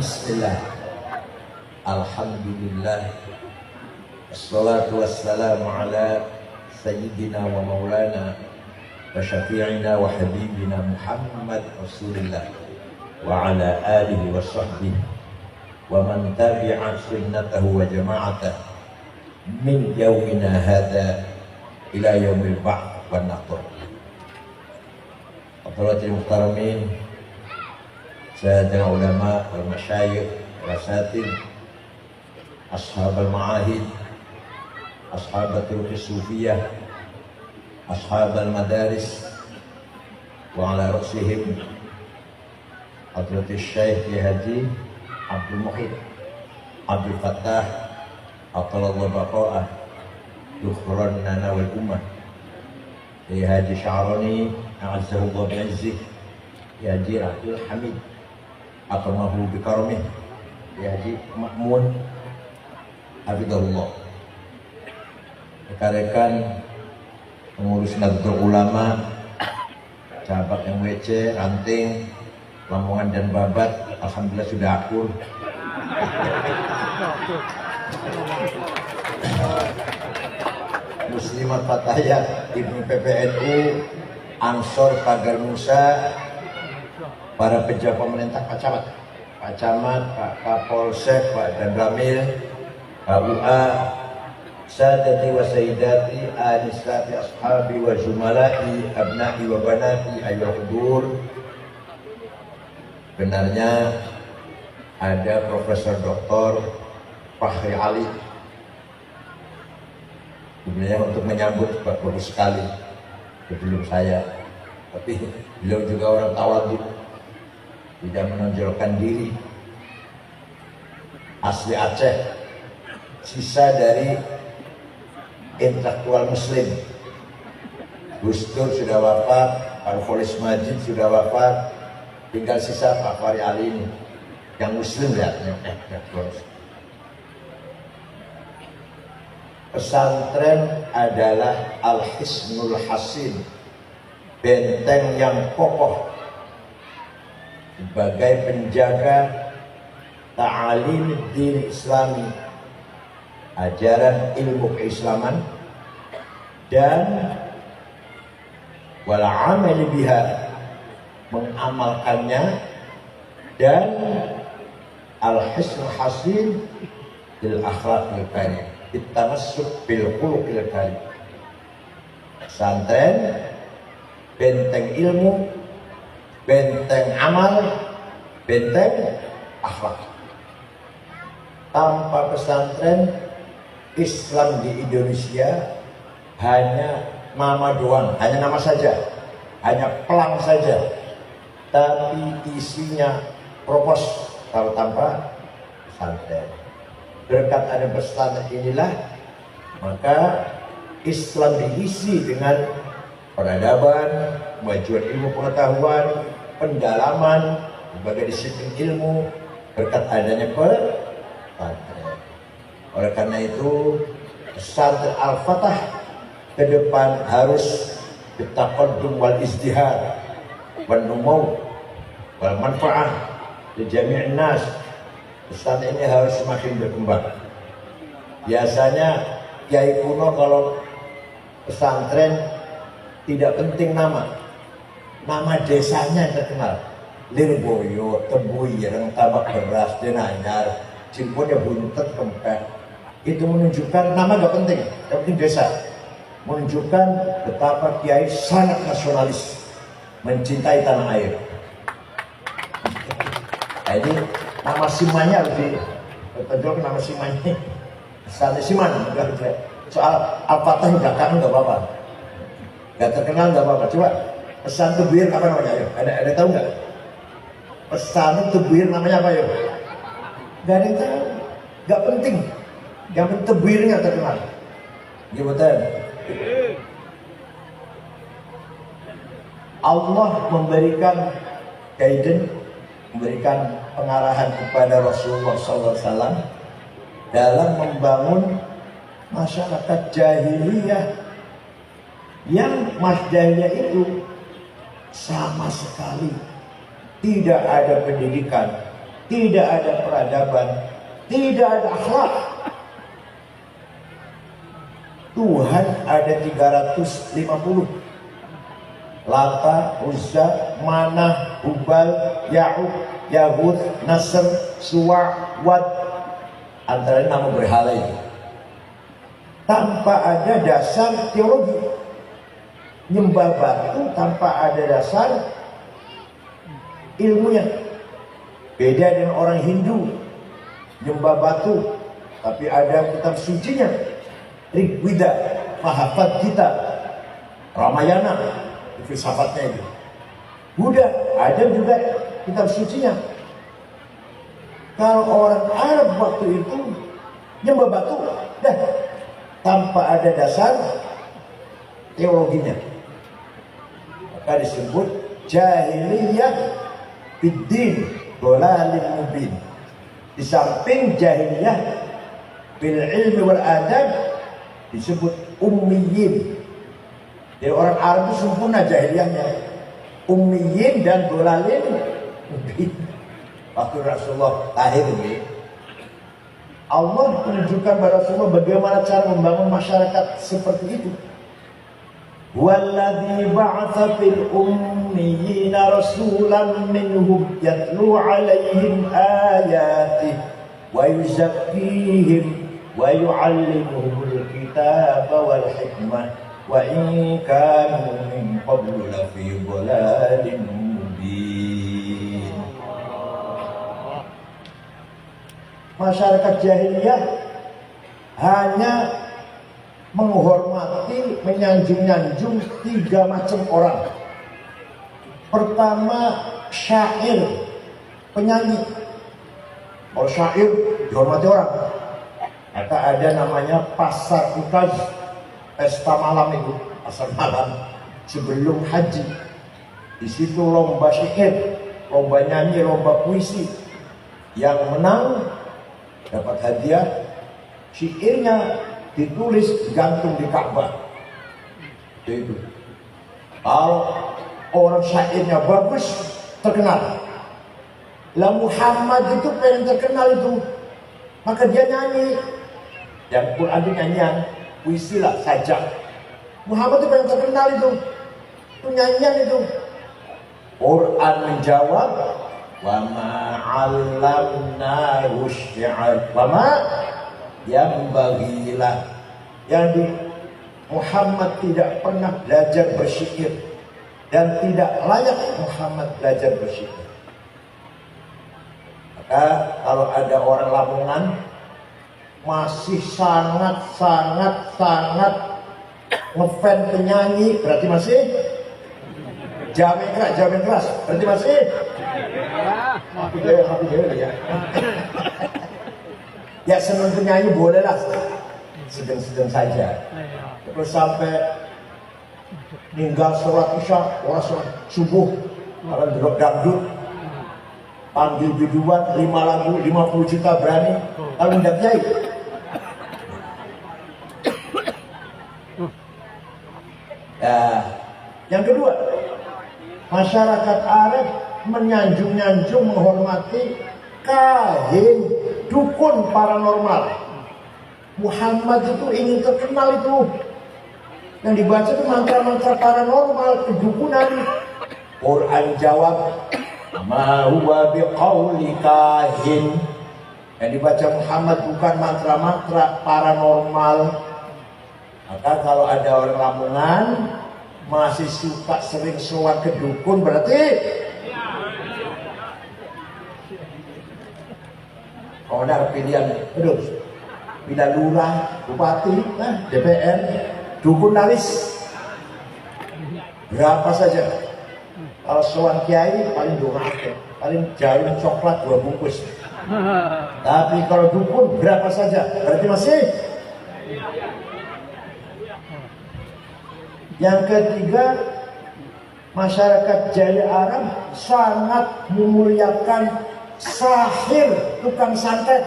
Bismillah. Alhamdulillah. Assalatu wassalamu ala sayyidina wa maulana wa syafi'ina wa habibina Muhammad Rasulullah wa ala alihi wa sahbihi wa man tabi'a sunnatahu wa jama'atah min yawmina hadha ila yaumil ba'th wan naqr. Hadirin muhtaramin, sayyidina ulama wal masyayikh wal asatid, ashab al ma'ahid, ashab al-turuq sufiyah, ashab al-madaris, wa ala ra'sihim hadratus syekh Haji Abdul Muhid Abdul Fattah Atalallahu baqa'ah dukhran lana wal ummah, Haji Sya'rani a'azzahullah bi'izzih, Haji Abdul Hamid akramahu bikaramih, Haji Ma'mun hafizahullah, rekan-rekan pengurus Nahdlatul Ulama, sahabat MWC, Ranting, Lamongan dan Babat, alhamdulillah sudah akur. Muslimat Fatayat, Ibnu PPNU, Ansor Pagar Musa, para pejabat pemerintah, Pak Camat, Pak Camat, Pak Kapolsek, Pak Dandramil, Pak UA, Sadati wa Sayyidati, Anisati Ashabi wa Zumalai, Abna'i wa Banati, Ayyuhal Hudur. Benarnya ada Profesor Dr. Fahri Ali sebenarnya untuk menyambut bagus sekali sebelum saya, tapi beliau juga orang tawadhu, tidak menonjolkan diri, asli Aceh, sisa dari intelektual muslim. Gus Dur sudah wafat, Al-Kholis Majid sudah wafat, tinggal sisa Pak Fahri Ali ini yang muslim lihatnya. Pesantren adalah Al-Hisnul Hasin, benteng yang kokoh sebagai penjaga ta'alim din Islami, ajaran ilmu keislaman, dan wal amal biha, mengamalkannya, dan al-hisnul hasin bil akhlaqil karim, ditamassuk bil khuluqil karim. Pesantren benteng ilmu, benteng amal, benteng akhlak. Tanpa pesantren, Islam di Indonesia hanya nama doang, hanya nama saja, hanya pelang saja, tapi isinya propos kalau tanpa pesantren. Berkat ada pesantren inilah maka Islam diisi dengan peradaban, kemajuan ilmu pengetahuan, pendalaman berbagai disiplin ilmu berkat adanya pesantren. Oleh karena itu pesantren Al-Fatah ke depan harus bitaqaddum wal izdihar wal numau wal manfaah li jami'in nas. Pesantren ini harus semakin berkembang. Biasanya kiai kuno kalau pesantren tidak penting nama desanya yang terkenal, Lirboyo, Tebuyireng, Tabak Beras, Denanyar, Cimpunnya Buntet, Kempek. Itu menunjukkan nama gak penting, yang penting desa. Menunjukkan betapa kiai sangat nasionalis, mencintai tanah air. Nah, ini nama simanya lebih terjauh, nama simanya Santri Siman. Soal Al-Fatah belakang nggak apa-apa, nggak terkenal nggak apa-apa. Coba pesan Tebuir apa namanya? Ayo, ada tahu nggak? Pesan Tebuir namanya apa ya? Nggak ada yang tahu, nggak penting. Yang penting Tebuirnya terkenal. Gimana? Allah memberikan guidance, memberikan pengarahan kepada Rasulullah SAW dalam membangun masyarakat jahiliyah yang jahiliyah itu sama sekali tidak ada pendidikan, tidak ada peradaban, tidak ada akhlak. Tuhan ada 350. Lata, Uzza, Manah, Hubal, Ya'uq, Yahud, Nasr, Suwa', Wad. Antara nama berhala itu. Tanpa ada dasar teologi. Nyembah batu tanpa ada dasar ilmunya. Beda dengan orang Hindu. Nyembah batu, tapi ada kitab sucinya. Rigveda, Mahafad Gita, Ramayana, filsafatnya itu. Buddha ada juga kitab sucinya. Kalau orang Arab waktu itu nyembah batu, dah tanpa ada dasar teologinya, maka disebut jahiliyah biddin dhalalin mubin. Di samping jahiliyah bil ilmi wal adab disebut ummiyin. Jadi orang Arab itu sempurna jahiliyahnya, ummiyin dan dhalalin mubin. Waktu Rasulullah lahir ini, Allah menunjukkan kepada Rasulullah bagaimana cara membangun masyarakat seperti itu. Walladzi ba'atsa fil ummiyina rasulan minhum yatlu 'alaihim ayatihi wa yuzakkihim wa yu'allimuhumul kitaba wal hikmah wa in kanu min qablu lafi dhalalin mubin. Masyarakat jahiliyah hanya menghormati, menyanjung-nyanjung 3 macam orang. Pertama, syair, penyanyi. Kalau syair dihormati orang. Maka ada namanya pasar ukaz, pesta malam itu, pasar malam sebelum haji. Di situ lomba syair, lomba nyanyi, lomba puisi. Yang menang dapat hadiah, syairnya ditulis gantung di Ka'bah. Itu. Kalau orang syairnya bagus, terkenal. Lah Muhammad itu pengen terkenal itu, maka dia nyanyi. Yang Quran itu nyanyian, puisi lah, sajak. Muhammad itu pengen terkenal itu nyanyian itu. Quran menjawab, wa ma 'allamnahu syi'r wa ma yanbaghilah. Yang di Muhammad tidak pernah belajar bersyair dan tidak layak Muhammad belajar bersyair. Maka kalau ada orang Lamongan masih sangat ngefans penyanyi, berarti masih jamin keras, berarti masih happy ya. Ya senang penyanyi bolehlah, sedang saja. Terus sampai meninggal sholat isya, orang sholat subuh, orang drop dangdut, panggil biduan 5 lagu, 50 juta berani, kalau tidak kiai. Ya, yang kedua, masyarakat Arab menyanjung-nyanjung, menghormati kahin, dukun paranormal. Muhammad itu ingin terkenal itu. Yang dibaca itu mantra-mantra paranormal, kedukunan. Quran jawab, ma huwa biqauli kahin. Yang dibaca Muhammad bukan mantra-mantra paranormal. Maka kalau ada orang Lamongan masih suka sering sowan ke dukun, berarti kalau ada pilihan, aduh, pilihan lurah, bupati, DPR, dukun laris berapa saja. Kalau sowan kiai paling 2 paling jaring coklat 2 bungkus. Tapi kalau dukun berapa saja, berarti masih. Yang ketiga, masyarakat Jaya Arab sangat memuliakan sahir, tukang santet.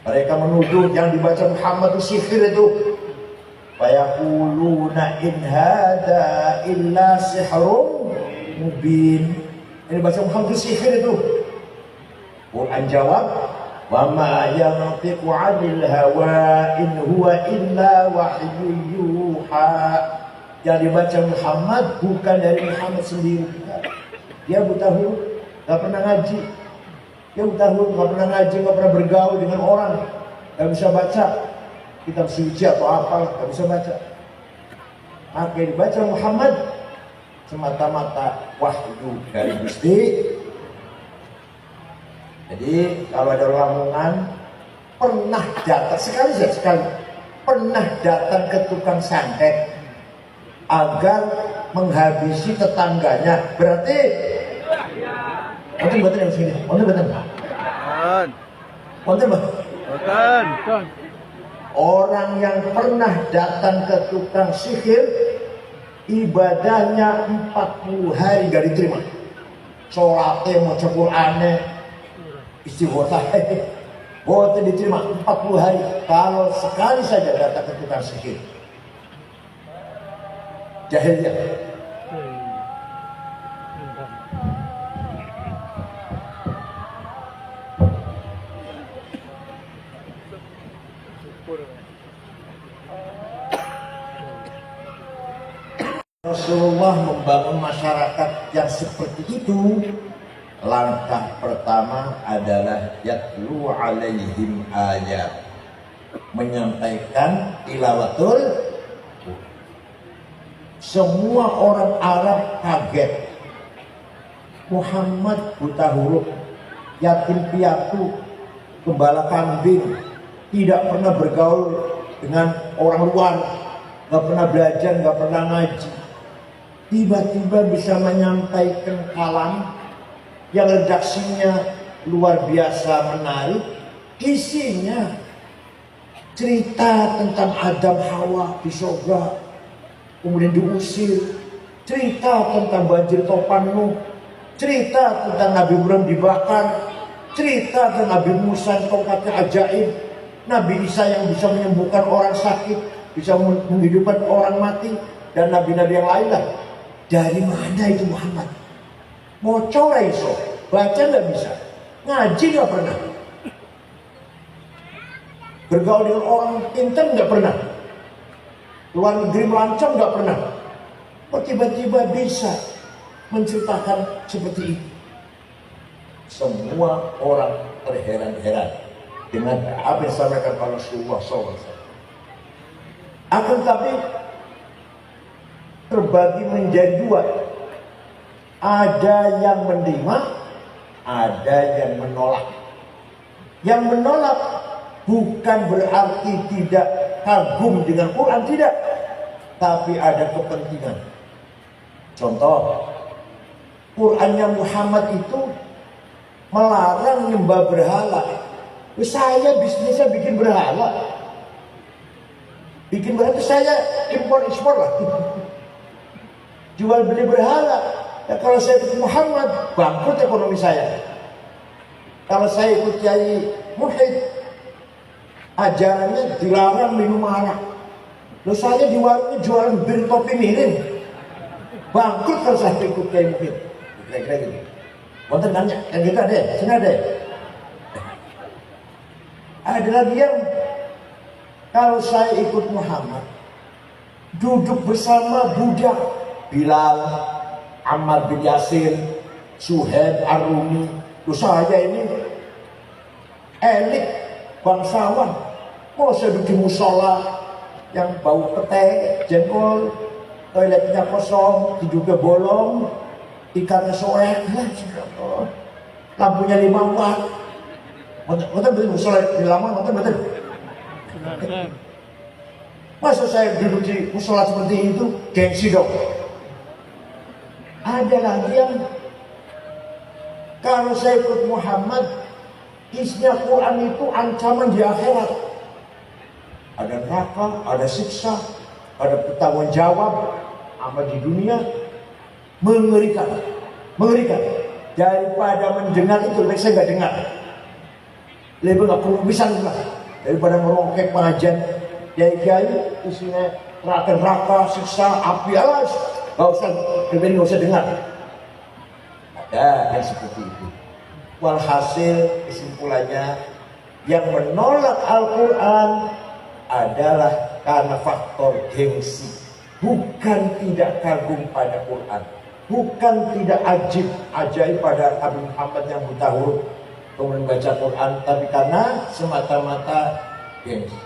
Mereka menuduh yang dibaca Muhammad itu sihir itu. Fayaquluna in hada illa sihrun mubin. Ini baca Muhammad sihir itu. Quran jawab, wa ma yantiqu 'anil hawa in huwa illa wahyu yuha. Yang dibaca Muhammad bukan dari Muhammad sendiri. Dia buta huruf, gak pernah ngaji. Dia buta huruf, gak pernah ngaji, gak pernah bergaul dengan orang, gak bisa baca kitab suci atau apa, gak bisa baca. Maka yang dibaca Muhammad semata-mata wahyu dari Gusti. Jadi kalau ada lamongan pernah datang sekali pernah datang ke tukang santet agar menghabisi tetangganya, berarti betul yang sini, betul. Orang yang pernah datang ke tukang sihir ibadahnya 40 hari gak diterima. Sholatnya mau Qur'annya istighosah boten diterima 40 hari kalau sekali saja datang ke tukang sihir. Jahiliyah. Rasulullah membangun masyarakat yang seperti itu. Langkah pertama adalah yatlu alaihim ayat, menyampaikan tilawatul. Semua orang Arab kaget. Muhammad buta huruf, yatim piatu, gembala kambing, tidak pernah bergaul dengan orang luar, gak pernah belajar, gak pernah ngaji. Tiba-tiba bisa menyampaikan kalam yang redaksinya luar biasa menarik. Isinya cerita tentang Adam Hawa di surga, kemudian diusir, cerita tentang banjir topan Nuh, cerita tentang Nabi Ibrahim dibakar, cerita tentang Nabi Musa yang tongkatnya ajaib, Nabi Isa yang bisa menyembuhkan orang sakit, bisa menghidupkan orang mati, dan nabi-nabi yang lain lah. Dari mana itu Muhammad? Moco iso, baca nggak bisa, ngaji nggak pernah, bergaul dengan orang pintar nggak pernah, luar negeri melancong nggak pernah. Kok tiba-tiba bisa menceritakan seperti itu? Semua orang terheran-heran dengan apa yang disampaikan oleh Rasulullah SAW. Akan tapi terbagi menjadi dua. Ada yang menerima, ada yang menolak. Yang menolak bukan berarti tidak kagum dengan Quran, tidak, tapi ada kepentingan. Contoh, Qurannya Muhammad itu melarang nyembah berhala. Saya bisnisnya bikin berhala. Bikin berhala itu saya impor ekspor lah. Jual beli berhala. Ya, kalau saya ikut Muhammad, bangkrut ekonomi saya. Kalau saya ikut Kiai Muhid, ajarannya dilarang minum arak. Lalu saya di warungnya jualan bir topi miring, bangkrut kalau saya ikut Kiai Muhid. Kira-kira gitu. Wonten nanya, yang gitu ada, sini ada. Ada lagi yang kalau saya ikut Muhammad, duduk bersama budak Bilal, Ammar bin Yasir, Suhaib Ar-Rumi. Saya ini elit bangsawan, mau saya duduk di musola yang bau pete, jengkol, toiletnya kosong, tidurnya bolong, ikannya soek, lampunya 5 watt. Betul betul musola di lama, betul. Masa saya duduk di musola seperti itu, gengsi dong. Ada lagi yang kalau saya ikut Muhammad, isinya Quran itu ancaman di akhirat. Ada neraka, ada siksa, ada pertanggung jawab. Amal di dunia mengerikan, mengerikan. Daripada mendengar itu, lebih saya nggak dengar. Lebih nggak perlu bisa dengar. Daripada merongkek pengajian kiai-kiai isinya neraka, siksa, api, alas. Gak usah, pribadi gak usah dengar. Ada yang seperti itu. Walhasil kesimpulannya, yang menolak Al-Quran adalah karena faktor gengsi, bukan tidak kagum pada Quran, bukan tidak ajaib pada Nabi Muhammad yang buta huruf kemudian baca Quran, tapi karena semata-mata gengsi.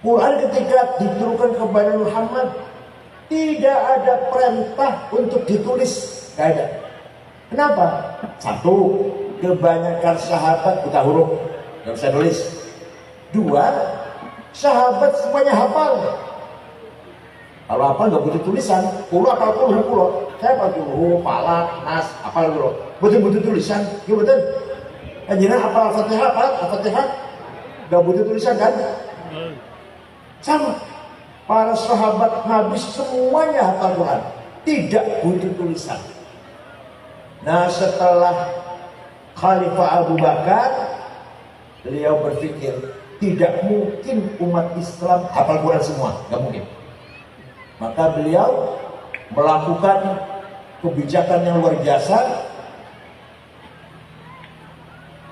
Quran ketika diturunkan kepada Muhammad tidak ada perintah untuk ditulis, tidak ada. Kenapa? Satu, kebanyakan sahabat buta huruf, nggak bisa nulis. Dua, sahabat semuanya hafal. Kalau hafal nggak butuh tulisan, apal pulau. Saya hafal dulu, Falak, Nas, hafal dulu. Butuh tulisan, ya betul. Anjina hafal Al-Fatihah, nggak butuh tulisan kan? Sama. Para sahabat Nabi semuanya hafal Quran, tidak butuh tulisan. Nah, setelah Khalifah Abu Bakar, beliau berpikir tidak mungkin umat Islam hafal Quran semua, nggak mungkin. Maka beliau melakukan kebijakan yang luar biasa,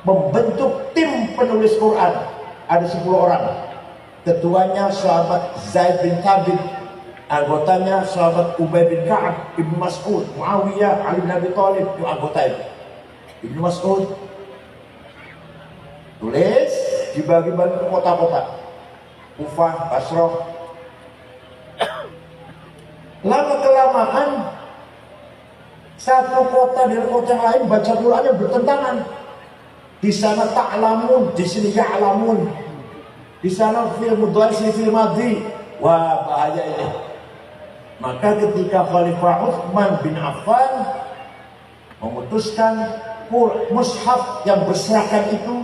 membentuk tim penulis Quran. Ada 10 orang. Ketuanya sahabat Zaid bin Thabit, anggotanya sahabat Ubay bin Ka'ab, Ibnu Mas'ud, Muawiyah, Ali bin Abi Thalib, itu anggota itu. Ibnu Mas'ud tulis, dibagi-bagi ke kota-kota, Kufah, Basrah. Lama-kelamaan satu kota dengan kota yang lain baca Qurannya bertentangan. Di sana ta'lamun, di sini ya'lamun. Di sana fil mudhari, sini fil madhi. Wah, bahaya ini. Maka ketika Khalifah Utsman bin Affan memutuskan mushaf yang berserakan itu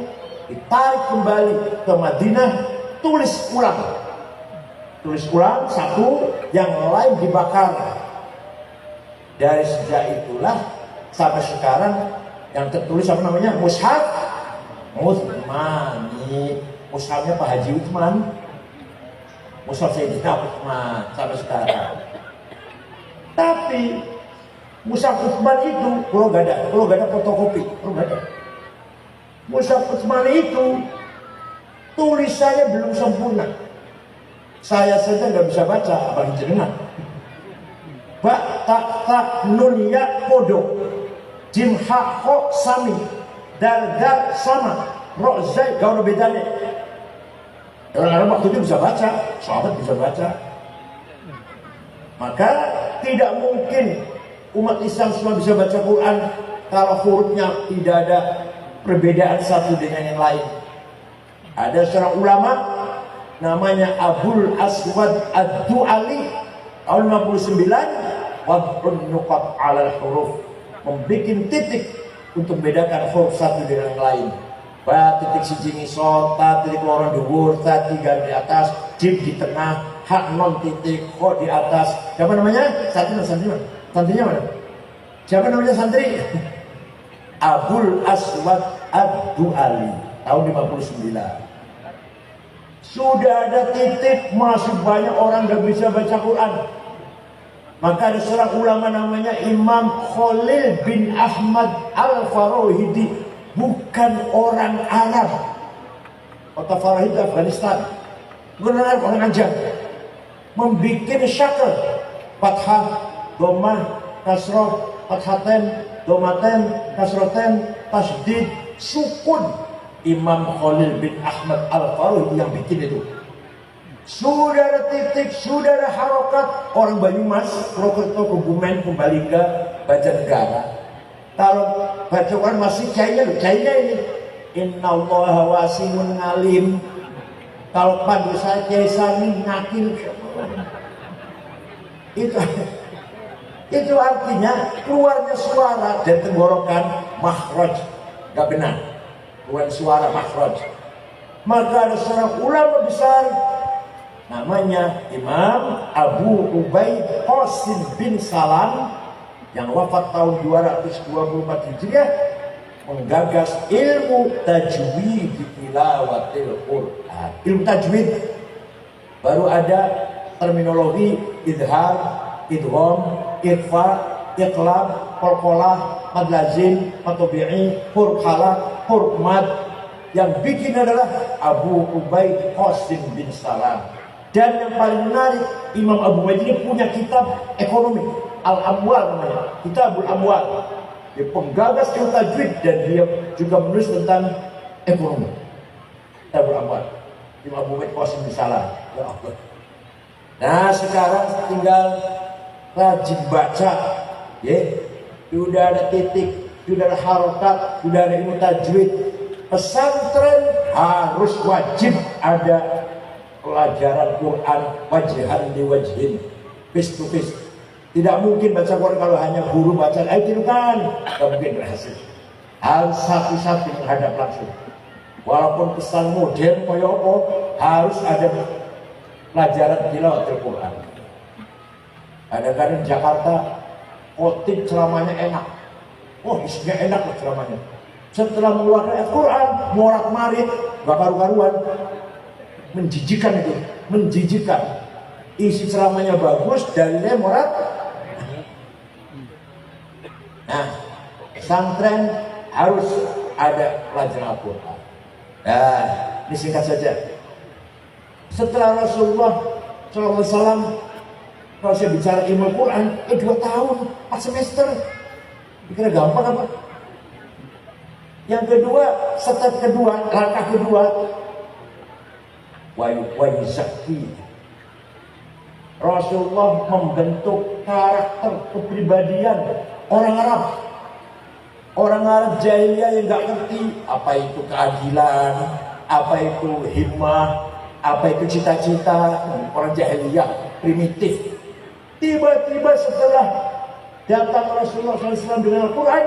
ditarik kembali ke Madinah, tulis ulang satu, yang lain dibakar. Dari sejak itulah sampai sekarang yang tertulis apa namanya? Mushaf Utsmani. Mushafnya Pak Haji Utsman, mushaf Sayyidina Utsman sampai sekarang. Tapi mushaf Utsman itu kalau gak ada fotokopi, mushaf Utsman itu tulisannya belum sempurna. Saya saja nggak bisa baca, apalagi jenengan. Ba, tak, nun, ya, kodo, jim, ha, ho, sami, dal, sama, ro, zai, gak ada bedanya. Orang-orang waktu itu bisa baca, sahabat bisa baca. Maka tidak mungkin umat Islam semua bisa baca Quran kalau hurufnya tidak ada perbedaan satu dengan yang lain. Ada seorang ulama namanya Abul Aswad Ad-Du'ali tahun 59, wad'un nuqat 'alal huruf, membikin titik untuk membedakan huruf satu dengan yang lain. Ba titik siji ngisor, ta titik loro dhuwur, ta tiga di atas, jim di tengah, hak non titik, ho di atas. Siapa namanya? Santrinya mana? Siapa namanya santri? Abul Aswad Ad-Du'ali tahun 59. Sudah ada titik, masih banyak orang gak bisa baca Quran. Maka ada seorang ulama namanya Imam Khalil bin Ahmad Al-Farahidi, bukan orang Arab. Kota Farahidi Afghanistan, bukan orang Ajam. Membikin syakal, fathah, domah, kasroh, fathaten, domaten, kasroten, tasdid, sukun. Imam Khalil bin Ahmad Al-Farahidi yang bikin itu. Sudah ada titik, sudah ada harokat. Orang Banyumas, Purwokerto, Kebumen kembali ke Banjarnegara. Kalau baca Quran masih China ini. Inna allaha wasi'un alim. Kalau pandu saya Kiai Sami ngakil. Itu artinya keluarnya suara dan tenggorokan makhraj, gak benar. Keluar suara makhraj. Maka ada seorang ulama besar namanya Imam Abu Ubaid Qasim bin Salam yang wafat tahun 224 Hijriah, menggagas ilmu tajwid tilawatil Quran. Ilmu tajwid baru ada terminologi idhar, idgham, ikhfa, iqlab, qalqalah, mad lazim, mad tabi'i, huruf halaq, huruf mad. Yang bikin adalah Abu Ubaid Qasim bin Salam. Dan yang paling menarik, Imam Abu Ubaid ini punya kitab ekonomi, Al-Amwal namanya, Kitabul Amwal. Dia penggagas ilmu tajwid dan dia juga menulis tentang ekonomi. Kitabul Amwal. Imam Abu Ubaid Qasim bin Salam. Ya Allah. Nah, sekarang tinggal rajin baca, ya. Sudah ada titik, sudah ada harokat, sudah ada ilmu tajwid. Pesantren harus wajib ada pelajaran Quran wajhan di wajhin, face to face. Tidak mungkin baca Quran kalau hanya guru baca, itu kan tidak mungkin berhasil. Harus satu-satu menghadap langsung. Walaupun pesan modern koyoko, harus ada pelajaran tilawatul Quran. Kadang-kadang di Jakarta khotib ceramahnya enak. Oh, isinya enak loh ceramahnya. Setelah mengeluarkan Al-Quran, morat-marit, gak karu-karuan. Menjijikan itu, menjijikan. Isi ceramahnya bagus, dalilnya morat. Nah, pesantren harus ada pelajaran Al-Quran. Nah, ini singkat saja. Setelah Rasulullah SAW, kalau saya bicara ilmu Quran, 2 tahun, 4 semester. Dikira gampang apa? Yang kedua, step kedua, langkah kedua, wa yuzakki. Rasulullah membentuk karakter kepribadian orang Arab. Orang Arab jahiliyah yang gak ngerti apa itu keadilan, apa itu himmah, apa itu cita-cita. Orang jahiliyah primitif. Tiba-tiba setelah datang Rasulullah SAW dengan Al-Quran,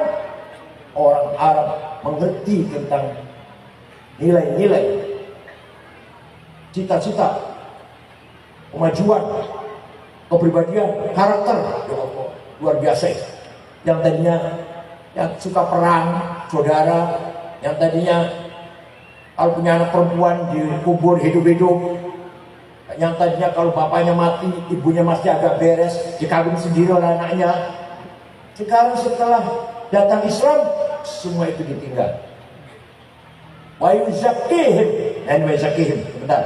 orang Arab mengerti tentang nilai-nilai, cita-cita, kemajuan, kepribadian, karakter. Ya Allah, luar biasa. Yang tadinya yang suka perang, saudara, yang tadinya kalau punya anak perempuan dikubur hidup-hidup, yang tadinya kalau bapaknya mati, ibunya masih agak beres, dikawin sendiri oleh anaknya. Sekarang setelah datang Islam, semua itu ditinggal. Wa yuzakkihim, dan wa yuzakkihim. Sebentar.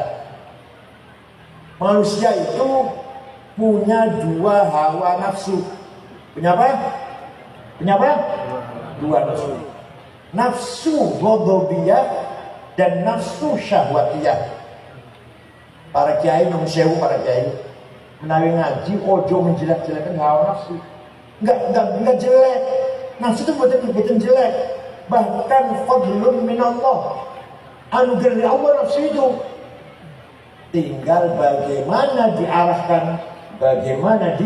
Manusia itu punya 2 hawa nafsu. Punya apa? Punya apa? 2 nafsu. Nafsu ghadabiyah dan nafsu syahwatiyah. Para kiai menyewu, para kiai menawi ngaji ojo menjelek-jelekan hawa nafsu. Enggak jelek. Nafsu itu betul jelek. Bahkan fadlun minallah, anugerah dari Allah nafsu itu. Tinggal bagaimana diarahkan, bagaimana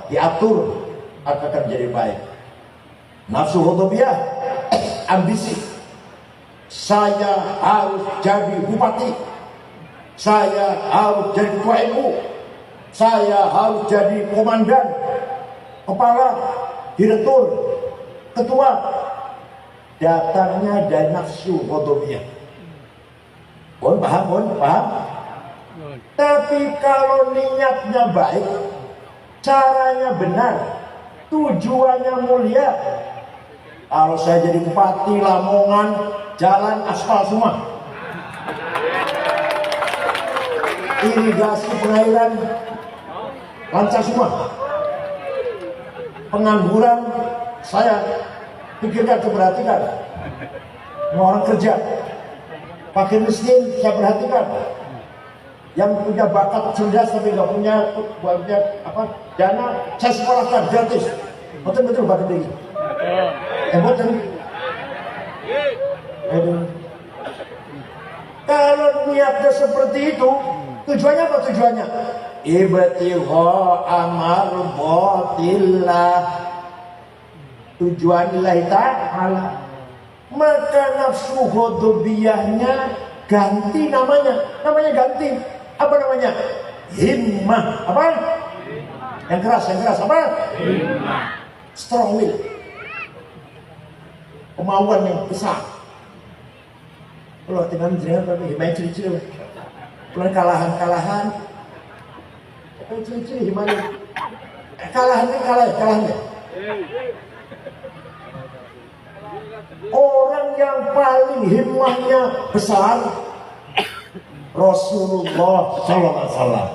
diatur akan menjadi baik. Nafsu ghadabiyah, ambisi. Saya harus jadi bupati. Saya harus jadi ketua NU. Saya harus jadi komandan, kepala, direktur, ketua. Datangnya dari nafsu ghadabiyah. Paham? Tapi kalau niatnya baik, caranya benar, tujuannya mulia. Kalau saya jadi bupati Lamongan, jalan aspal semua, irigasi pengairan lancar semua. Pengangguran saya pikirkan, perhatikan. Orang kerja, fakir miskin saya perhatikan. Yang punya bakat cerdas tapi nggak punya dana, saya sekolahkan gratis. Betul bakat ini. Betul. Kalau niatnya seperti itu, tujuannya apa tujuannya? Ibtigha amardhatillah. Tujuan lillahi ta'ala. Maka nafsu ghadabiyahnya ganti namanya. Namanya ganti. Apa namanya? Himmah. Apa? Yang keras apa? Himmah. Strong will. Kemauan yang besar. Kalau tinggal menjelaskan tapi himmah ciri-ciri. Kalau kalahan. Ciri-ciri gimana? Kalahnya. Orang yang paling himmahnya besar Rasulullah sallallahu alaihi wasallam.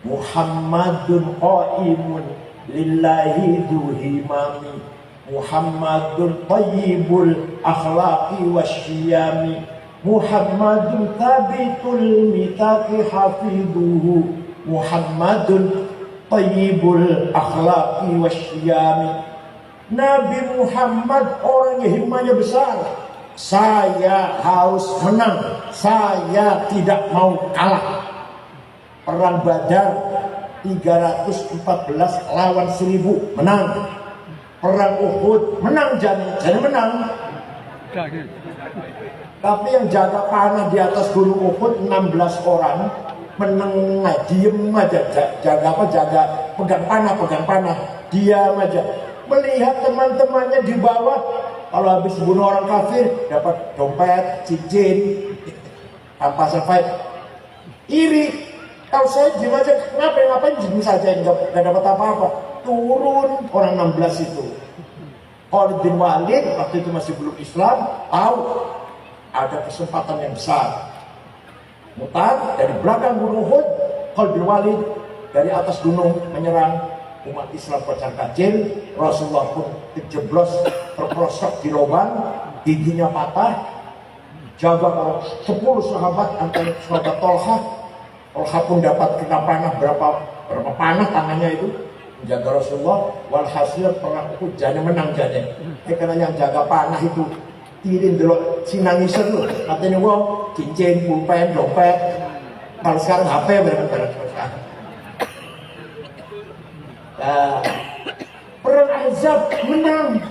Muhammadun qaimun lillahi duhimami, Muhammadun tayyibul akhlaqi wasyiyami, Muhammadun tabitul mitaqi hafiduhu, Muhammadun tayyibul akhlaqi wasyiyami. Nabi Muhammad orang yang himmahnya besar. Saya harus menang, saya tidak mau kalah. Perang Badar 314 lawan 1000 menang. Perang Uhud menang, jadi menang. Tapi yang jaga panah di atas gunung Uhud 16 orang menang, diem aja, jaga pegang panah, diam aja. Melihat teman-temannya di bawah, kalau habis bunuh orang kafir dapat dompet, cincin, tanpa fight, iri. Kalau saya diem aja, ngapain diem saja, nggak dapat apa-apa. Turun orang 16 itu. Khalid bin Walid waktu itu masih belum Islam, tahu ada kesempatan yang besar. Mutar dari belakang gunung Uhud, Khalid bin Walid dari atas gunung menyerang. Umat Islam kocar kacir, Rasulullah pun terjeblos, terperosok di lubang, giginya patah. Jaga 10 sahabat, antara sahabat Tolha pun dapat kena panah berapa panah tangannya itu menjaga Rasulullah. Walhasil perang itu jadi menang jadi. Karena yang jaga panah itu tirin dulu sinangisan loh. Katanya wong cincin, pulpen, dompet. Kalau sekarang HP benar-benar. Perang Ahzab menang.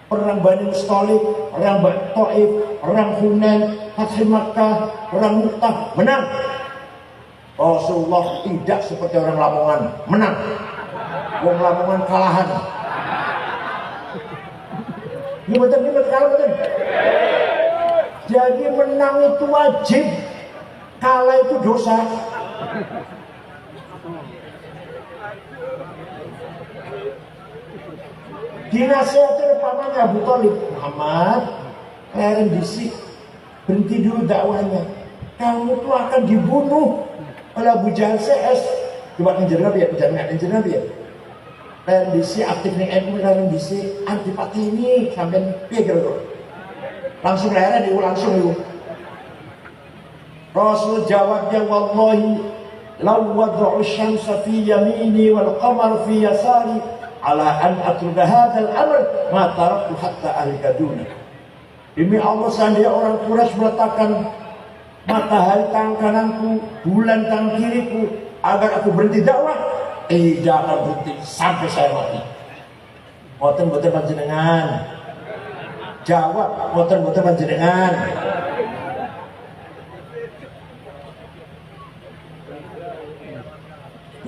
Perang Bani Mustalik, perang Taif, perang Hunain, Fathu Makkah, perang Mu'tah menang. Rasulullah tidak seperti orang Lamongan menang. Wong Lamongan kalahan. Gimana kalah betul? Jadi menang itu wajib, kalah itu dosa. Dinasihati pamannya Abu Thalib, Muhammad, kalian bisik, berhenti dulu dakwahnya. Kamu tuh akan dibunuh oleh Abu Jahal CS. Coba ngejar Nabi ya, ngejar Nabi ya. Kalian bisik aktif nih NU, kalian bisik antipati ini sampai pikir tuh. Langsung leren itu, langsung itu. Rasul jawabnya, wallahi law wad'u syamsa fi yamini wal qamar fi yasari ala an atruka hadzal amr ma taraktu hatta ahlika-duni. Demi Allah, seandainya orang Quraisy meletakkan matahari tangan kananku, bulan tangan kiriku agar aku berhenti dakwah, tidak akan berhenti sampai saya mati. Boten panjenengan jawab, boten panjenengan.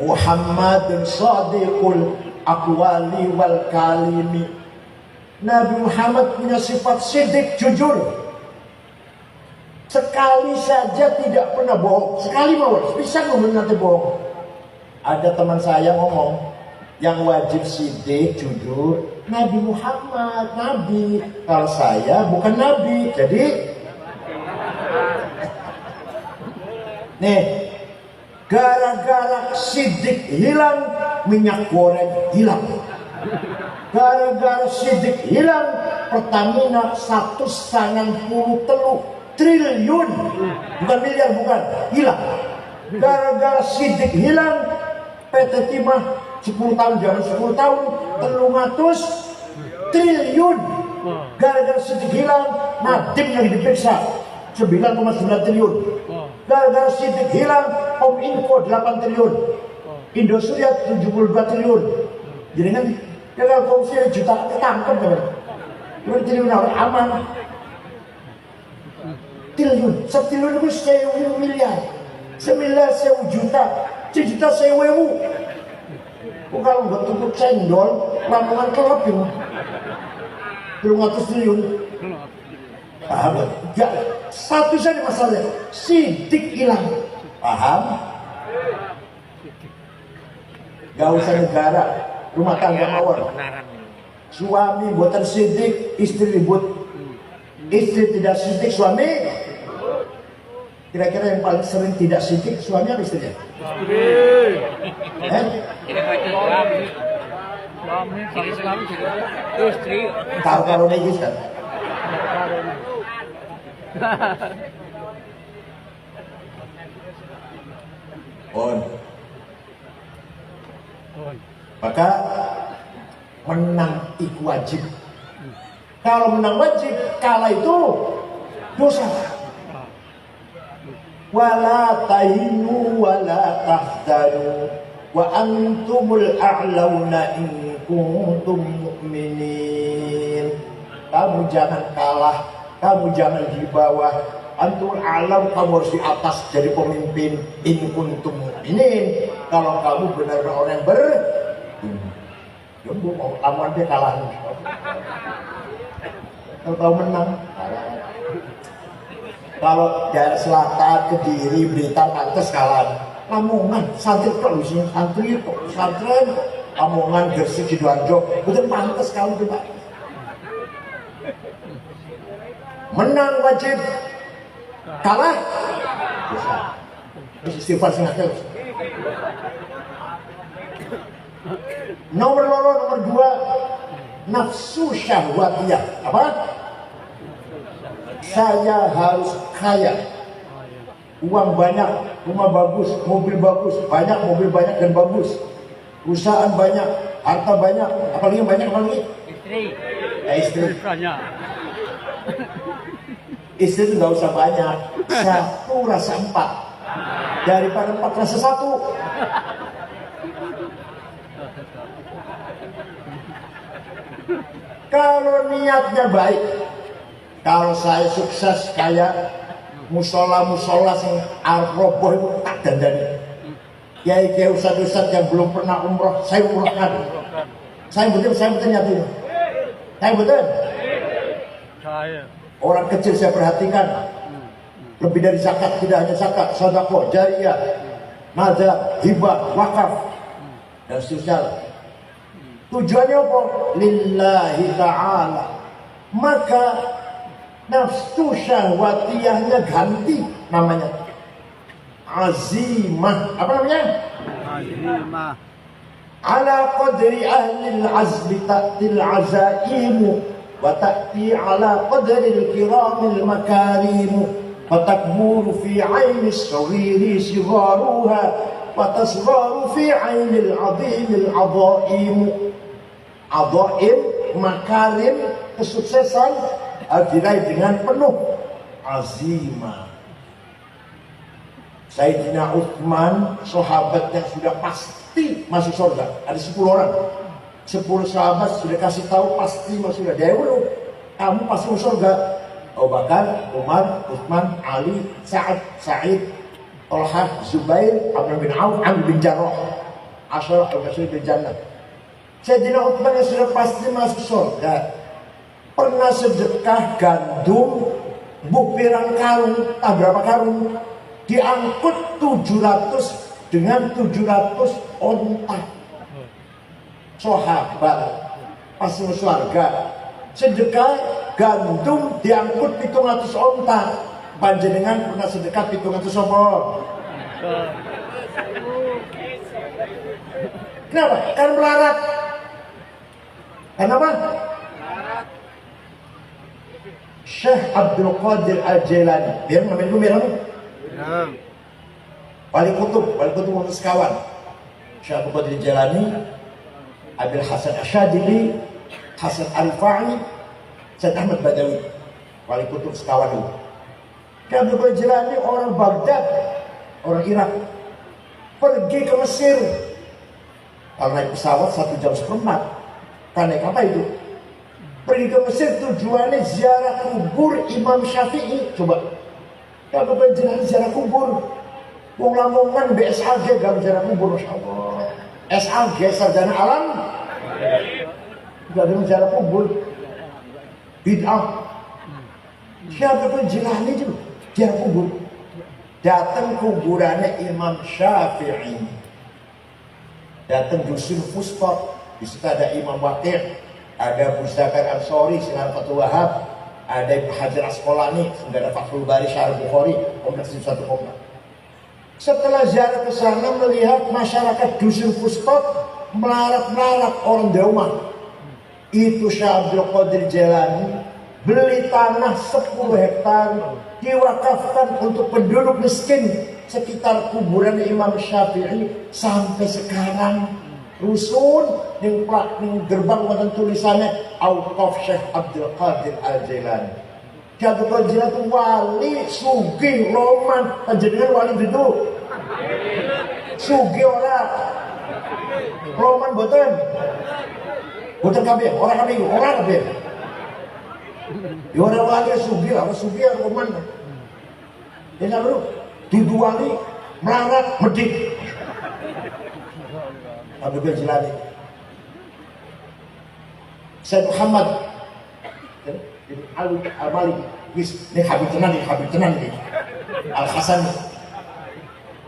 Muhammadun shadiqul aqwali wal kalimi. Nabi Muhammad punya sifat sidik, jujur. Sekali saja tidak pernah bohong. Sekali mawar, bisa ngomong nanti bohong. Ada teman saya ngomong, yang wajib sidik, jujur, Nabi Muhammad, Nabi. Kalau saya bukan Nabi, jadi nih, gara-gara sidik hilang, minyak goreng hilang. Gara-gara sidik hilang, Pertamina 190 triliun, bukan miliar, bukan, hilang. Gara-gara sidik hilang, PT Timah 10 tahun, jangan 10 tahun, 300 triliun. Gara-gara sidik hilang, Nadiem yang diperiksa 9,9 triliun. Gara-gara sidik hilang, Kominfo 8 triliun, Indosuria 72 triliun. Jadi kan kalau korupsi juta ketangkep kan, 2 triliun aman. Triliun, 1 triliun itu 1.000 miliar, 1.000 juta, 1 juta 1.000. Kalau buat tutup cendol, Lamongan kelop ini 300 triliun. Paham? Enggak, satu saja masalahnya, sidik hilang. Paham? Gak usah negara, rumah tangga mawar. Suami buatan sidik, istri ribut. Istri tidak sidik, suami. Kira-kira yang paling sering tidak sidik, suami apa istrinya? Istri. Kalau negis kan? Maka menang itu wajib. Kalau menang wajib, kalah itu dosa. Wala tahinu wala tahtanu wa antumul a'launa in kuntum mu'minin. Kamu jangan kalah, kamu jangan di bawah. Antumul a'lam, kamu harus di atas jadi pemimpin. In kuntum mu'minin, kalau kamu benar-benar orang yang Jumbo mau lawan dia kalah. Kalau tahu menang, kalah. Kalau daerah selatan, Kediri, Blitar, pantes kalah. Lamongan, santri kok di sini, santri kok, pesantren, Lamongan, Gresik, Sidoarjo, betul pantes kalau itu Pak. Menang wajib, kalah bisa. Terus istighfar sing akeh. Nomor 2, nafsu syahwatiyah. Apa? Saya harus kaya, uang banyak, rumah bagus, mobil bagus, banyak mobil banyak dan bagus, perusahaan banyak, harta banyak, apalagi banyak apalagi? Istri. Ya, istri. Banyak. Istri itu nggak usah banyak, 1 rasa 4 daripada 4 rasa 1. Kalau niatnya baik, kalau saya sukses kayak musola-musola sing roboh itu tak dandani. Kiai-kiai ustadz-ustadz yang belum pernah umroh, saya umrohkan. Saya betul nyatin. Saya betul. Orang kecil saya perhatikan. Lebih dari zakat, tidak hanya zakat, sedekah, jariyah, nazar, hibah, wakaf, dan seterusnya. Tujuannya apa? Lillahi ta'ala. Maka nafsu syahwatiyahnya ganti namanya. Azimah. Apa namanya? Azimah. Ala qadri ahli al-azmi ta'til azaimu wa ta'ti ala qadri al-kiramil makarimu fatakburu fi ayni as-sawiri sigharuha wa tasgharu fi ayni al-azim al-azaimu. Adhaim, makarim, kesuksesan diraih dengan penuh azimah. Sayyidina Utsman, sahabat yang sudah pasti masuk surga. Ada 10 orang. 10 sahabat sudah kasih tahu pasti masuk surga. Dia dulu, kamu pasti masuk surga. Abu Bakar, Umar, Utsman, Ali, Sa'ad, Sa'id, Talhah, Zubair, Abdurrahman bin Auf, Amr bin Jarrah. Asyarah al-Bashir bin Jannah. Sayyidina Utsman yang sudah pasti masuk surga pernah sedekah gandum bukpiran karung, berapa karung, diangkut 700 dengan 700 onta. Sahabat pasti masuk surga, sedekah gandum diangkut 700 onta. Panjenengan pernah sedekah 700 apa? Kenapa? Kan melarat. Kenapa? Syekh Abdul Qadir Al-Jailani, dia namanya itu mirang. Wali Kutub untuk sekawan. Syekh Abdul Qadir Al-Jailani, Abil Hasan Asyadili, Hasan Al-Fa'i, Syekh Ahmad Badawi. Wali Kutub sekawan itu. Syekh Abdul Qadir Al-Jailani orang Baghdad, orang Irak, pergi ke Mesir. Kalau naik pesawat 1,4 jam. Kan naik apa itu? Pergi ke Mesir tujuannya ziarah kubur Imam Syafi'i. Coba, kalau penjelas ziarah kubur, wong Lamongan BSAG gak ziarah kubur, Masya Allah. SAG sarjana alam, gak ada ziarah kubur, bid'ah. Siapa penjelas ini juga ziarah kubur? Datang kuburannya Imam Syafi'i. datang dusun Fustot, di situ ada Imam Waqi', ada Buzdakar Ansori, Sinar Fatul Wahab, ada Ibnu Hajar Asqalani, ada Fathul Bari Syarh Bukhari, kompleks itu satu kompleks. Setelah ziarah ke sana melihat masyarakat dusun Fustot melarat-melarat orang Daumah. Itu Syekh Abdul Qadir Jailani beli tanah 10 hektar diwakafkan untuk penduduk miskin sekitar kuburan Imam Syafi'i. Sampai sekarang rusun yang plat ning gerbang wonten tulisannya Auqaf Syekh Abdul Qadir Al-Jailani. Syekh Abdul Qadir Jailani itu wali sugih roman, panjenengan wali itu sugih ora roman boten. Boten kabeh, orang kabeh, orang kabeh. Ya orang wali sugih, apa sugih roman. Ya bro, dudu wali melarat medit. Abdul Qadir Jailani. Sayyid Muhammad Al-Malik, ini Habib tenan ini. Al-Hasan.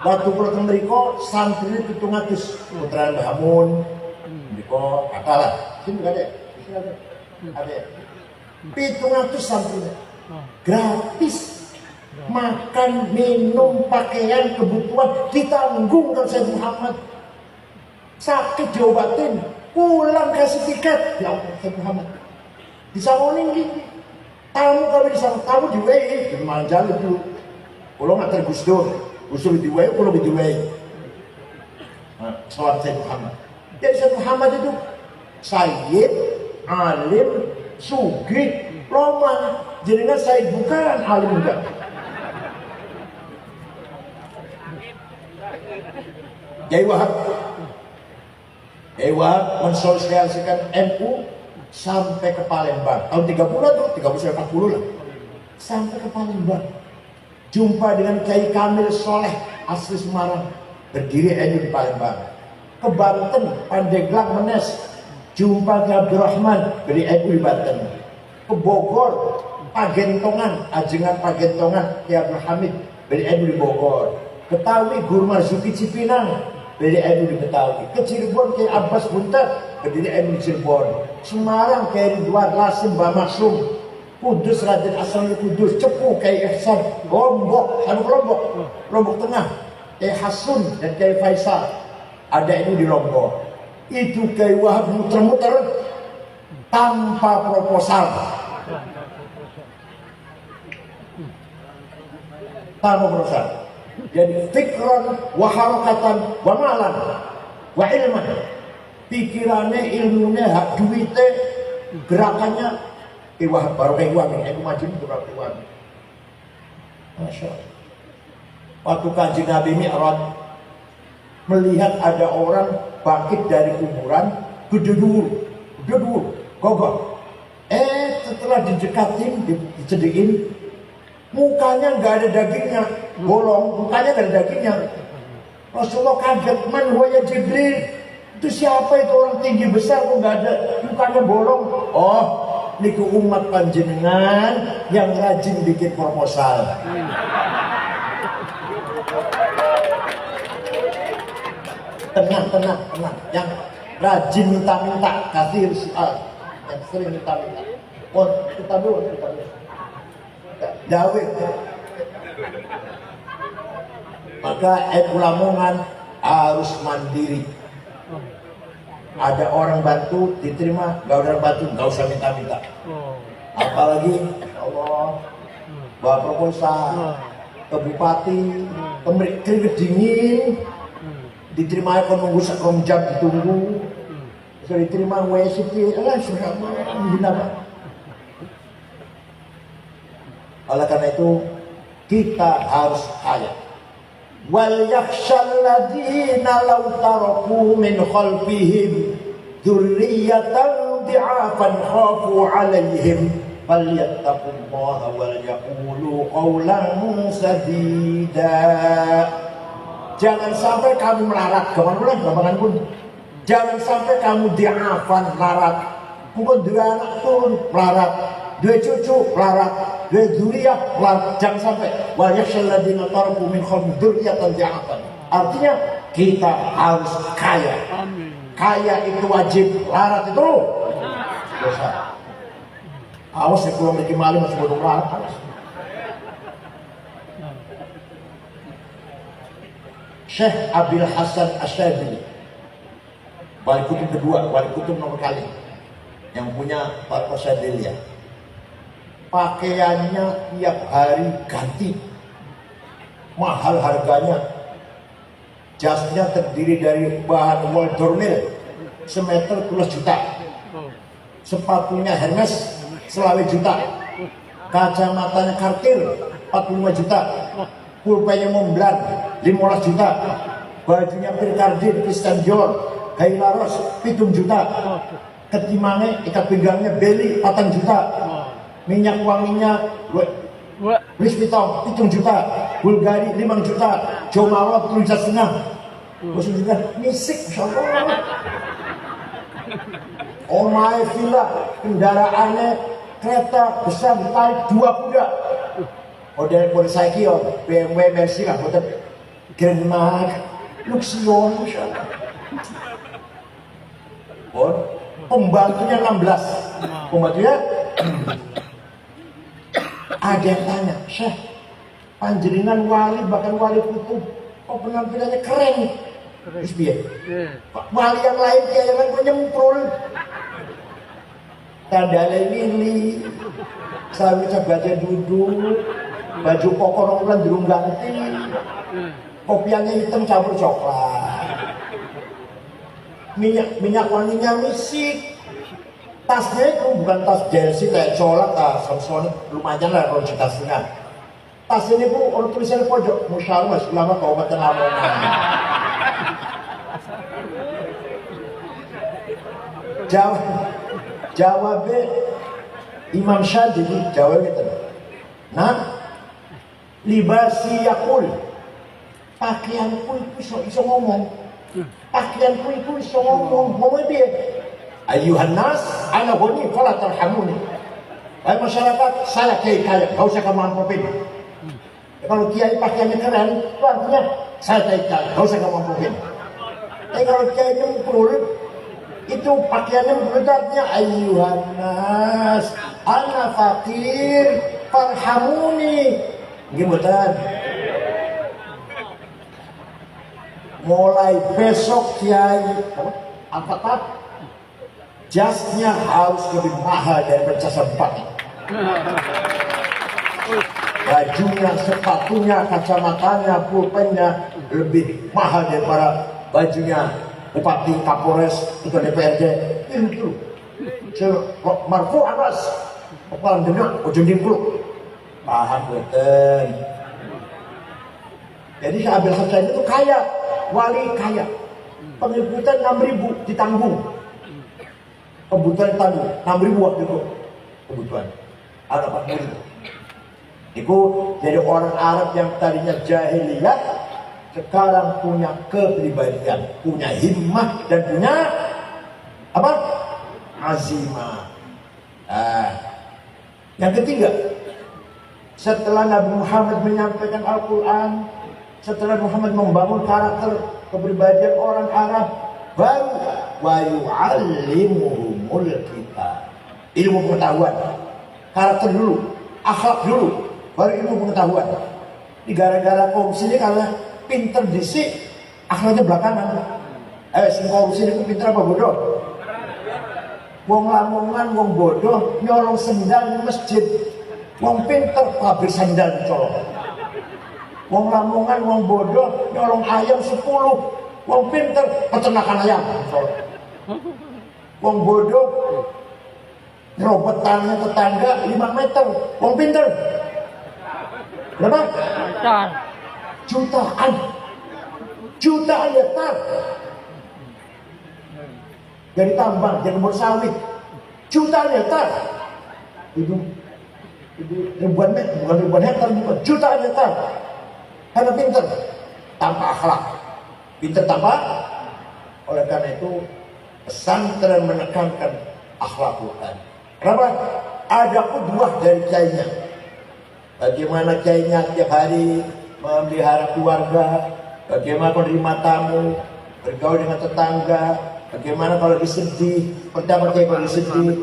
Waktu kula teng mriku santri 700 putra Mbah Mun. Mriku akalah. Sini ada. Ada. 700 santri. Gratis. Makan, minum, pakaian, kebutuhan ditanggung oleh Sayyid Muhammad. Sakit diobatin, pulang kasih tiket. Ya Allah, Sayyid Muhammad. Disangoni ini. Tamu kami disangoni, tamu di WI, di Manjali dulu. Kalau nggak tergus Gus Dur di WI, kalau di WI. Salam Sayyid Muhammad. Jadi Sayyid Muhammad itu Sayyid, alim, sugih, roman. Jadinya Sayyid bukan alim enggak. Kiai Wahab mensosialisasikan NU sampai ke Palembang tahun 30 tuh, 30-40 lah, sampai ke Palembang. Jumpa dengan Kiai Kamil Soleh asli Semarang, berdiri NU di Palembang. Ke Banten, Pandeglang Menes, jumpa Kiai Abdurrahman dari NU di Banten. Ke Bogor, Pagentongan, ajengan Pagentongan Kiai Abdul Hamid dari NU di Bogor. Betawi Guru Marzuki Cipinang dari NU di Betawi. Ke Cirebon Kiai Abbas Buntet berdiri NU di Cirebon. Semarang Kiai Ridwan Lasim Mbah Maksum. Kudus Raden Asal Kudus. Cepu Kiai Ihsan. Lombok Tengah Kiai Hasun dan Kiai Faisal. Ada NU di Lombok. Itu Kiai Wahab muter-muter tanpa proposal. Tanpa proposal. Jadi fikran wa harakatan wa malan wa ilman. Pikirannya, ilmunya, hak duitnya, gerakannya Wahab baru kayak gua nih, aku maju itu baru gua. Masya Allah. Waktu Kanjeng Nabi Mi'raj melihat ada orang bangkit dari kuburan, gede dulu, gogor. Setelah didekatin, dicedikin, mukanya nggak ada dagingnya, bolong, mukanya nggak ada dagingnya. Rasulullah kaget, man huwa ya Jibril, itu siapa itu orang tinggi besar kok nggak ada mukanya bolong? Oh, niku umat panjenengan yang rajin bikin proposal. Tenang, yang rajin minta-minta, kasih soal, yang sering minta-minta. Oh, kita dulu. Dawet. Maka Lamongan harus mandiri. Ada orang bantu diterima, gak ada orang bantu gak usah minta-minta. Apalagi Allah bawa proposal ke bupati, keringet dingin, diterima kon nunggu sekom jam ditunggu, bisa diterima WSP, sudah menghina. Oleh karena itu kita harus kaya. Wal yakhshal ladzina law taraku min khalfihim dzurriyyatan dhi'afan khafu 'alaihim falyattaqullaha wal yaqulu qawlan sadida. Jangan sampai kamu melarat, kemana pun. Jangan sampai kamu dhi'afan melarat. Mungkin dua anak turun melarat, dua cucu melarat, dua dzurriyyah melarat. Jangan sampai wal yakhshal ladzina taraku min khalfihim dzurriyyatan dhi'afan. Artinya kita harus kaya. Amin. Kaya itu wajib, larat itu dosa. Awas ya kalau memiliki maling masih bodoh larat. Awas. Syekh Abil Hasan Asyadili, wali kutub kedua, wali kutub nomor kali yang punya Pak Asyadili ya. Pakaiannya tiap hari ganti, mahal harganya. Jasnya terdiri dari bahan Waldormil semeter 12 juta, sepatunya Hermes selawe juta, kacamatanya Cartier 45 juta, pulpennya Montblanc 15 juta, bajunya Pircardin, Christian Dior, Gaylaros 7 juta, ketimangnya ikat pinggangnya Belly 4 juta, minyak wanginya Louis Vuitton 7 juta, Bulgari 5 juta, Jo Malone 7,5 juta. Maksud juga misik, Masya Allah. Omai villa, kendaraannya kereta besar ditarik 2 kuda. Model saya kira BMW Mercy lah, model Grand Mark, Luxion, Masya Allah. Pembantunya 16, pembantunya ada yang tanya, Syekh, panjenengan wali, bahkan wali kutub, kok penampilannya keren? Terus biar wali yang lain kayak yang menyemprol tanda ini saya bisa baca duduk, baju kokoh bulan durung ganti, kopiannya hitam campur coklat, minyak wanginya misik, tasnya itu bukan tas jersey kayak colak, tas Samsonite lumayan lah kalau tasnya. Tas ini pun orang tulisannya pojok, Musyawarah Ulama Kabupaten Lamongan. Jawabnya Imam Syadili jawab gitu. Nah, libasi yakul, pakaianku itu iso ngomong, pakaianku itu iso ngomong dia. Ayuhan nas, ana huni fala tarhamuni. Wahai masyarakat, saya kaya, gak usah kamu amplopin. Kalau kiai pakaiannya keren, itu artinya saya kaya, gak usah kamu amplopin. Tapi kalau kiai nyempul, itu pakaiannya menurut artinya ayuhan nas, ana fakir, farhamuni. Gimana? Mulai besok kiai apa? Jasnya harus lebih mahal dari jas 4. Bajunya, sepatunya, kacamatanya, pulpennya lebih mahal daripada bajunya Bupati, Kapolres, Ketua DPRD. Itu marfu aras, kepala dunia, ujung dingkul. Paham betul. Jadi Syekh Abil Hasan itu kaya, wali kaya. Pengikutan 6.000 ditanggung. Kebutuhan tanggung 6.000 waktu itu kebutuhan. Ada 40.000. Itu jadi orang Arab yang tadinya jahiliyah sekarang punya kepribadian, punya himmah dan punya apa? Azimah. Yang ketiga, setelah Nabi Muhammad menyampaikan Al-Quran, setelah Muhammad membangun karakter kepribadian orang Arab, baru wa yu'allimuhumul kitab, ilmu pengetahuan, karakter dulu, akhlak dulu, baru ilmu pengetahuan. Di gara-gara korupsi ini karena pinter disik, akhlaknya belakangan. Sing korupsi ini pinter apa bodoh? Wong lamongan, wong bodoh nyolong sendal di masjid, wong pinter pabrik sendal dicolong. Wong lamongan, wong bodoh nyolong ayam 10, wong pinter peternakan ayam. Wong bodoh nyerobot tanah tetangga 5 meter, wong pinter berapa? Jutaan hektar dari tambang, dari kebun sawit, jutaan hektar itu ribuan meter, bukan ribuan hektar, bukan jutaan hektar. Karena pinter tanpa akhlak, pinter tanpa. Oleh karena itu pesantren menekankan akhlak Quran. Kenapa? Ada qudwah dari kiainya. Bagaimana kiainya tiap hari memelihara keluarga, bagaimana kalau nerima tamu, bergaul dengan tetangga, bagaimana kalau lagi sedih, seperti apa kiai kalau lagi sedih,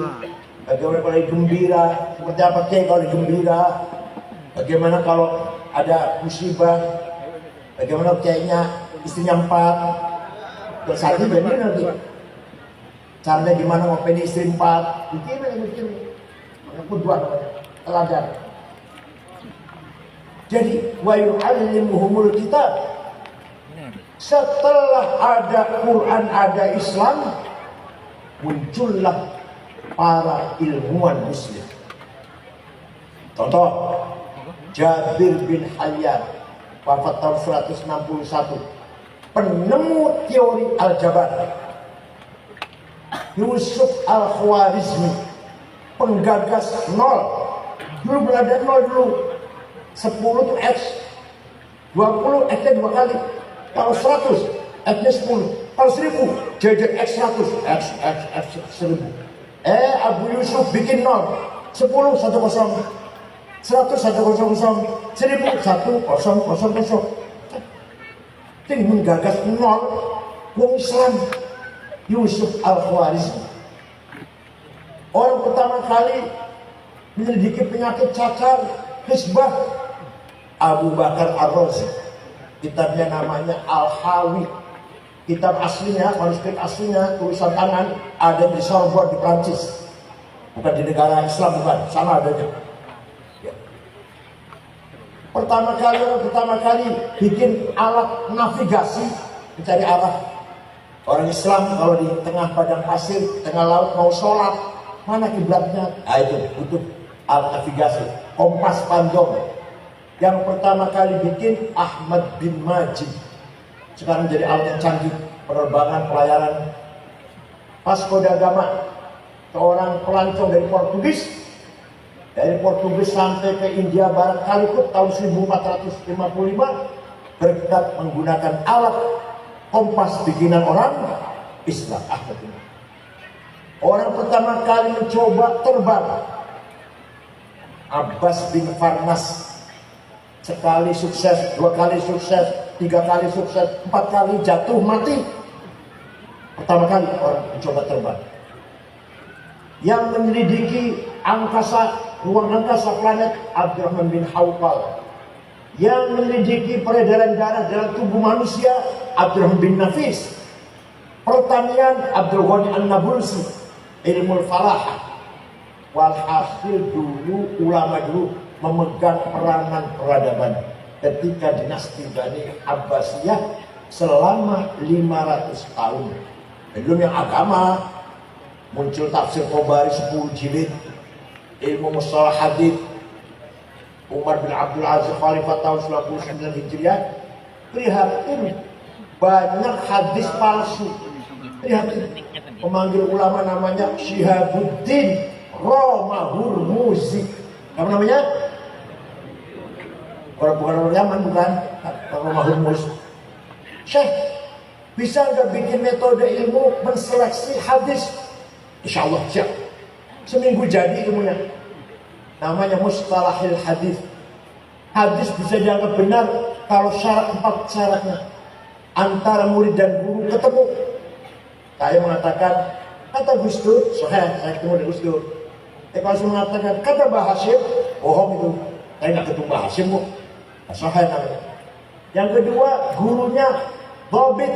bagaimana kalau lagi gembira, seperti apa kiai kalau lagi gembira, bagaimana kalau ada musibah, bagaimana kiainya istrinya 4, terus satu jadi nanti caranya gimana ngopein istri 4, bikin kedua teladan. Jadi wa yu'allimuhumul kitab. Setelah ada Quran, ada Islam, muncullah para ilmuwan muslim. Contoh, Jabir bin Hayyan, wafat tahun 161, penemu teori aljabar. Yusuf al-Khwarizmi, penggagas nol. Dulu belum ada nol dulu. 10 itu X, 20 X-nya 2 kali. Kalau 100 X-nya 10. Kalau 1000 jadi X 100, X 1000. Abu Yusuf bikin nol. 10 1 0, 100 1 0 0, 1000 1 0 0. Ini menggagas nol. Wong Islam Yusuf al-Khwarizmi, orang pertama kali menyelidiki penyakit cacar hisbah, Abu Bakar Ar-Razi. Kitabnya namanya Al-Hawi. Kitab aslinya, manuskrip aslinya, tulisan tangan, ada di Sorbonne di Prancis. Bukan di negara Islam, bukan. Sana adanya. Ya. Pertama kali bikin alat navigasi mencari arah. Orang Islam kalau di tengah padang pasir, tengah laut mau sholat, mana kiblatnya? Itu butuh alat navigasi, kompas pandong. Yang pertama kali bikin Ahmad bin Majid. Sekarang jadi alat yang canggih, penerbangan, pelayaran. Vasco da Gama, seorang pelancong dari Portugis. Dari Portugis sampai ke India Barat Calicut tahun 1455, berkat menggunakan alat kompas bikinan orang Islam. Orang pertama kali mencoba terbang, Abbas bin Farnas. Sekali sukses, 2 kali sukses, 3 kali sukses, 4 kali jatuh mati. Pertama kali orang mencoba terbang. Yang menyelidiki angkasa, ruang angkasa planet, Abdurrahman bin Hawqal. Yang menyelidiki peredaran darah dalam tubuh manusia, Abdurrahman bin Nafis. Pertanian, Abdul Ghani An-Nabulsi. Ilmu falah. Walhasil dulu, ulama dulu memegang peranan peradaban ketika dinasti Bani Abbasiyah selama 500 tahun. Belum yang agama, muncul tafsir Tabari 10 jilid, ilmu mustalah hadits. Umar bin Abdul Aziz Khalifah tahun 99 Hijriah, prihatin banyak hadis palsu. Prihatin, pemanggil ulama namanya Syihabuddin Romahurmuzi. Apa namanya? Bukan orang Yaman, bukan Romahurmuz. Syekh, bisa nggak bikin metode ilmu menseleksi hadis? Insya Allah siap. Seminggu jadi ilmunya. Namanya mustalahil hadis. Hadis bisa dianggap benar kalau syarat 4 syaratnya. Antara murid dan guru ketemu. Saya mengatakan, kata Gus Dur, saya ketemu dengan Gus Dur. Kalau saya mengatakan, kata Mbah Hashim, bohong itu. Saya nggak ketemu Mbah Hashim, Bu. Saya namanya. Yang kedua, gurunya dhabit,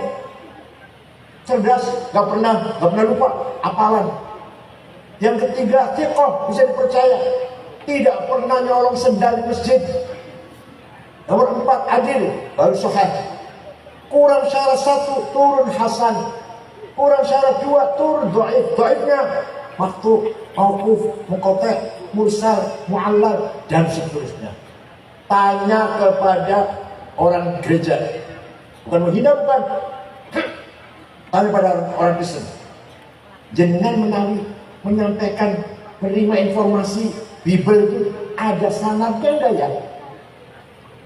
cerdas, nggak pernah lupa, hafalan. Yang ketiga, thiqah, bisa dipercaya. Tidak pernah nyolong sendal di masjid. Nomor 4, adil, baru sahih. Kurang syarat 1, turun hasan. Kurang syarat 2, turun dhaif. Dhaifnya maktu, mauquf, muqatta', mursal, mu'allal, dan seterusnya. Tanya kepada orang gereja. Bukan menghina, bukan. Tanya pada orang Kristen. Jenengan menyampaikan, menerima informasi Bible itu ada sanadnya enggak ya?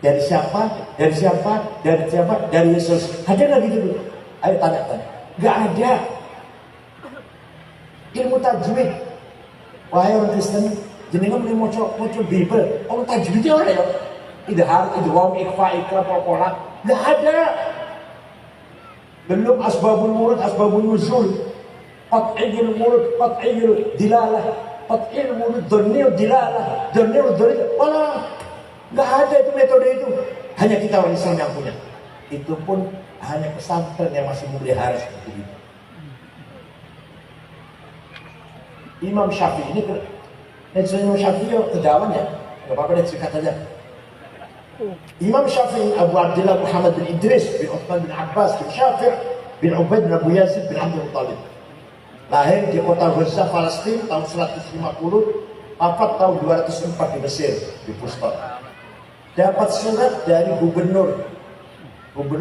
Dari siapa? Dari siapa? Dari siapa? Dari Yesus. Ada nggak gitu? Ayo tanya. Nggak ada. Ilmu tajwid. Wahai orang Kristen, jenengan mau moco Bible. Orang tajwidnya orang ya? Idhar, idgham, ikhfa, ikra, pola. Nggak ada. Belum asbabul murad, asbabul nuzul. Qat'il murad, qat'il dilalah, qat'il murad, dhanil dilalah, dhanil dhanil. Malah nggak ada itu metode itu. Hanya kita orang Islam yang punya. Itu pun hanya pesantren yang masih memelihara seperti itu. Imam Syafi'i ini, Imam Syafi'i kedawan ya, nggak apa-apa deh sikat aja. Imam Syafi'i Abu Abdullah Muhammad bin Idris bin Uthman bin Abbas bin Syafi' bin Ubaid bin Abu Yazid bin Abdul Muttalib. Lahir di kota Gaza, Palestina tahun 150, wafat tahun 204 di Mesir, di Fustat. Dapat surat dari gubernur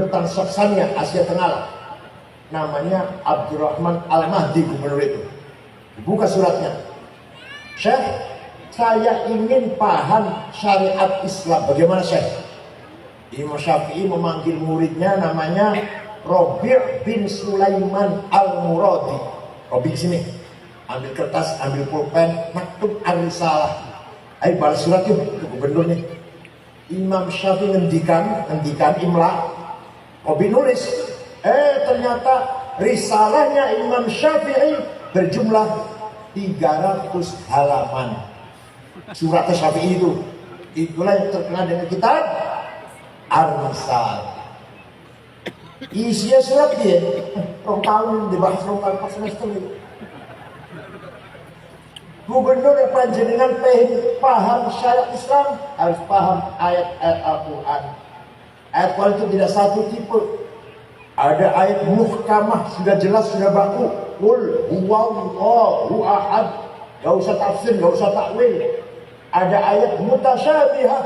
Tanzania, Asia Tenggara. Namanya Abdurrahman Al-Mahdi, gubernur itu. Buka suratnya. Syekh, saya ingin paham syariat Islam. Bagaimana Syekh? Imam Syafi'i memanggil muridnya namanya Rabi' bin Sulaiman Al-Muradi. Rabi' sini. Ambil kertas, ambil pulpen, maktub ar-risalah. Ayo balas surat yuk ke gubernur nih. Imam Syafi'i ngendikan imla. Rabi' nulis. Ternyata risalahnya Imam Syafi'i berjumlah 300 halaman. Surat Syafi'i itu. Itulah yang terkenal dengan kitab Ar-Risalah. Isinya surat dia. Rong tahun dibahas rong tahun 4 semester itu. Gubernur yang panjenengan paham syariat Islam harus paham ayat-ayat Al-Quran. Ayat Al-Quran itu tidak satu tipe. Ada ayat muhkamah, sudah jelas, sudah baku. Qul huwallahu ahad. Gak usah tafsir, gak usah takwil. Ada ayat mutasyabihah.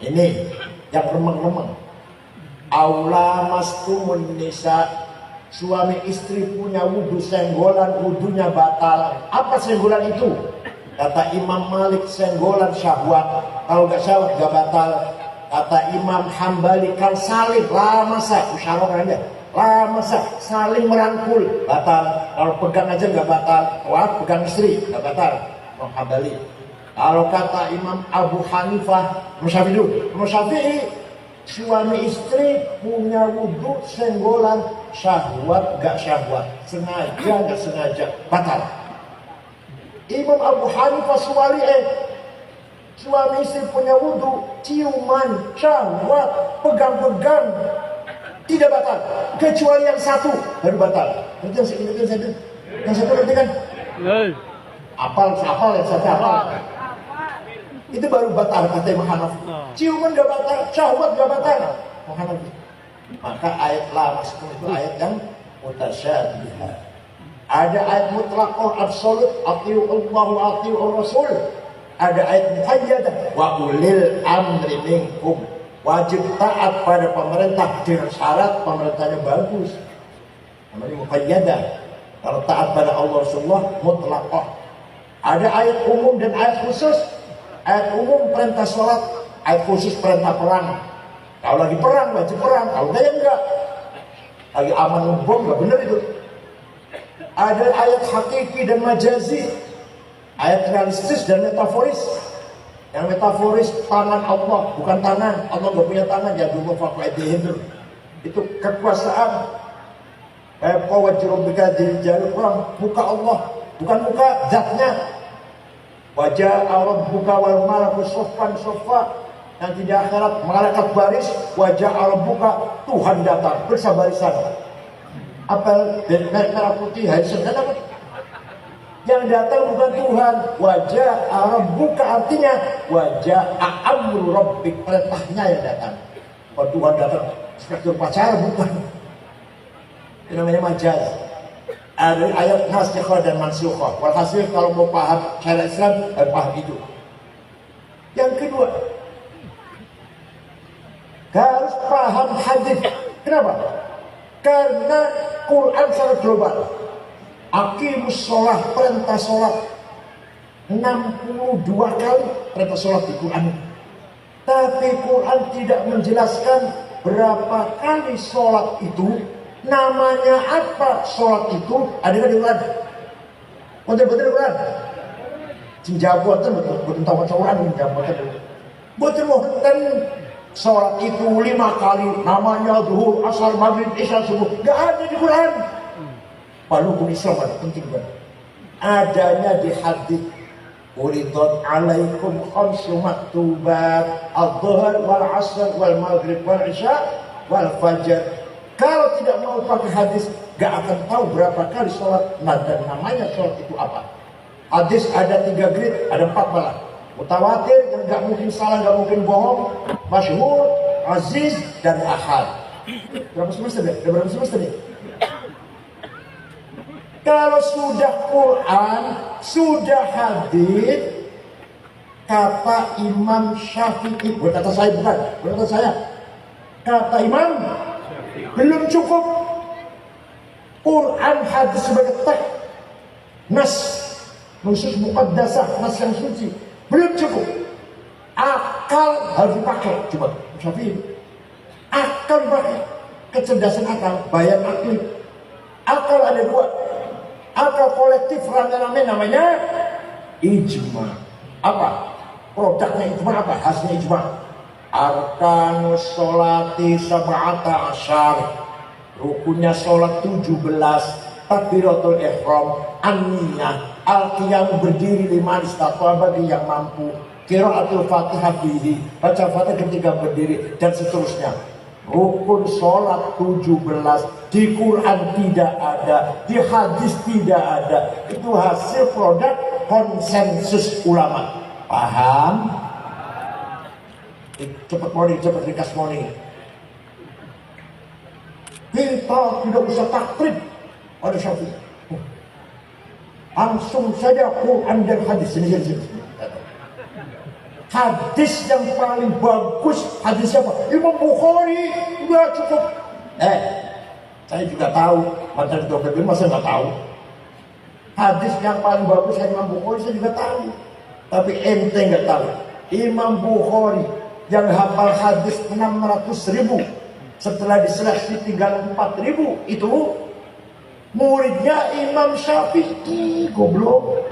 Ini yang remeng-remeng. Aula mastumun nisa. Suami istri punya wudhu senggolan, wudhunya batal. Apa senggolan itu? Kata Imam Malik, senggolan syahwat. Kalau gak syahwat gak batal. Kata Imam Hambali, kan saling lama sah. Musyawarah aja. Lama sah, saling merangkul batal. Kalau pegang aja nggak batal. Wah, pegang istri nggak batal. Imam Hambali. Kalau kata Imam Abu Hanifah, Imam Syafi'i, suami istri punya wudhu senggolan, syahwat nggak syahwat, sengaja nggak sengaja, batal. Imam Abu Hanifah suami istri punya wudhu, ciuman, syahwat, pegang-pegang, tidak batal, kecuali yang satu baru batal. Yang satu nanti kan apal yang satu apal. Itu baru batal kata Imam Hanafi. Ciuman gak batal, syahwat gak batal. Maka ayat lama itu ayat yang mutasyabihah. Ada ayat mutlaqah absolut, atiu Allah wa atiu Rasul. Ada ayat muqayyadah, wa ulil amri minkum. Wajib taat pada pemerintah dengan syarat pemerintahnya bagus. Namanya muqayyadah. Kalau taat pada Allah Rasulullah mutlaqah. Ada ayat umum dan ayat khusus. Ayat umum perintah sholat, ayat khusus perintah perang. Kalau lagi perang wajib perang, kalau enggak. Lagi aman ngebom enggak benar itu. Ada ayat hakiki dan majazi. Ayat realistis dan metaforis. Yang metaforis tangan Allah, bukan tangan. Allah nggak punya tangan, ya dulu itu kekuasaan. Wajibkan di jalur perang, muka Allah, bukan muka zatnya. Wajah Allah buka wal malaku soffan soffa. Nanti di akhirat malaikat baris, wajah Allah buka, Tuhan datang bersabarisan. Apel merah putih, hari Senin apa? Yang datang bukan Tuhan. Wajah Arab buka artinya wajah amru rabbik, perintahnya yang datang. Kalau Tuhan datang struktur pacar bukan. Itu namanya majaz. Ada ayat nasikhah dan mansukhah. Walhasil kalau mau paham syariat Islam, paham itu. Yang kedua, harus paham hadis. Kenapa? Karena Quran sangat global. Aqimus sholat, perintah sholat 62 kali perintah sholat di Quran. Tapi Quran tidak menjelaskan berapa kali sholat itu, namanya apa sholat itu, ada di Quran. Betul-betul di Quran. Cinjabuatan betul tahu Quran cinjabuatan. Betul mohon sholat itu 5 kali, namanya zuhur, asar, maghrib, isya, subuh. Gak ada di Quran. Walaupun Islam ada penting banget. Adanya di hadis. Uridot alaikum khamsu maktubat al-dhuhr wal asr wal maghrib wal isya wal fajr. Kalau tidak mau pakai hadis, gak akan tahu berapa kali sholat. Nah, dan namanya sholat itu apa? Hadis ada 3 grade, ada 4 malah. Mutawatir, yang gak mungkin salah, gak mungkin bohong. Masyhur, aziz, dan ahad. Berapa semester deh? Berapa semester deh? Kalau sudah Quran, sudah hadis, kata Imam Syafi'i, bukan kata saya, bukan kata saya. Kata Imam, belum cukup Quran hadis sebagai teks, nas, nusus muqaddasah, nas yang suci, belum cukup. Akal harus dipakai. Coba Syafi'i, akal dipakai, kecerdasan akal, bayan akli. Akal ada 2. Akal kolektif rame-rame namanya ijma. Apa? Produknya ijma apa? Hasilnya ijma. Arkanus sholati sab'ata asyar. Rukunnya sholat 17. Takbiratul ihram, an-niyah, al-qiyam berdiri 5 istatwa bagi yang mampu. Qiraatul Fatihah bihi, baca Fatihah ketika berdiri, dan seterusnya. Rukun sholat 17 di Quran tidak ada, di hadis tidak ada. Itu hasil produk konsensus ulama. Paham? Cepat morning, cepat ringkas morning. Kita tidak usah takrib pada Syafi'i. Langsung saja Quran dan hadis. Sini. Hadis yang paling bagus, hadis siapa? Imam Bukhari. Udah cukup. Saya juga tahu. Macam Dr. Bin masa nggak tahu. Hadis yang paling bagus Imam Bukhari saya juga tahu. Tapi ente nggak tahu. Imam Bukhari yang hafal hadis 600.000, setelah diseleksi tinggal 4.000, itu muridnya Imam Syafi'i. Goblok.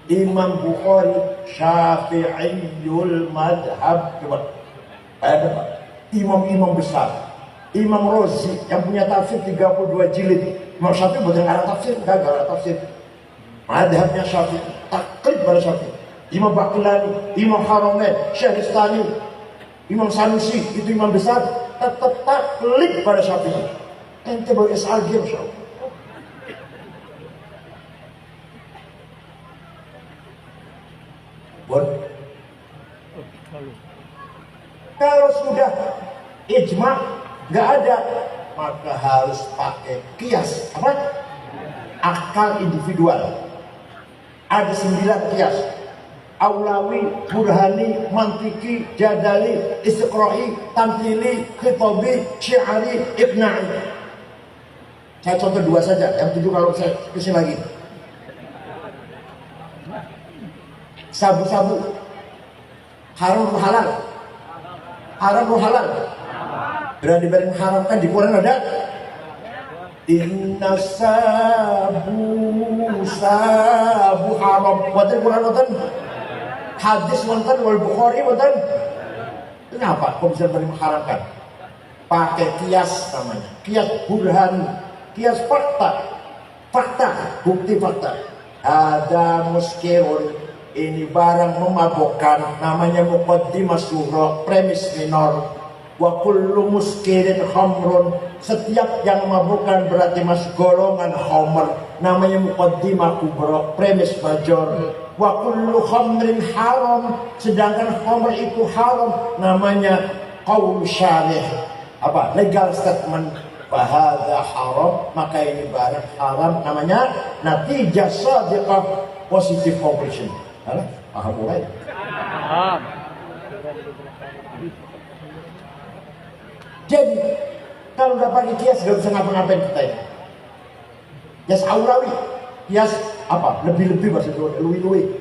Imam Bukhari Syafi'iyul madhab. Coba ada Pak, imam-imam besar. Imam Razi yang punya tafsir 32 jilid. Imam Syafi'i bukan arah tafsir, enggak arah tafsir. Madhabnya Syafi'i, taklid pada Syafi'i. Imam Baqillani, Imam Haramain, Syahristani, Imam Sanusi, itu imam besar, tetap taklid pada Syafi'i. Ente bawa SRG Masya Allah. Kalau sudah ijma nggak ada, maka harus pakai kias. Apa? Akal individual. Ada 9 kias. Aulawi, burhani, mantiki, jadali, istiqra'i, tamthili, khitabi, syi'ari, ibna'i. Saya contoh 2 saja, yang 7 kalau saya kesini lagi. Sabu-sabu haram atau halal? Haram atau halal? Berani mengharamkan di Quran ada? Inna sabu haram. Wonten Quran wonten? Hadis wonten wal Bukhari wonten? Kenapa kok bisa berani mengharamkan? Pakai kias namanya. Kias burhan, kias fakta. Fakta, bukti fakta. Ada muskirun. Ini barang memabukkan, namanya muqaddimah surah, premis minor. Wa kullu muskirin khamrun, setiap yang memabukkan berarti masuk golongan khamr, namanya muqaddimah kubra, premis major. Wa kullu khamrin haram, sedangkan khamr itu haram, namanya qaul syarih, apa? Legal statement. Bahada haram, maka ini barang haram, namanya natijah sadiqah, positive conclusion. Paham mulai? Paham. Jadi kalau nggak pakai kias nggak bisa ngapa-ngapain kita ini. Kias aurawi, kias apa? Lebih-lebih maksudnya, luwi-luwi.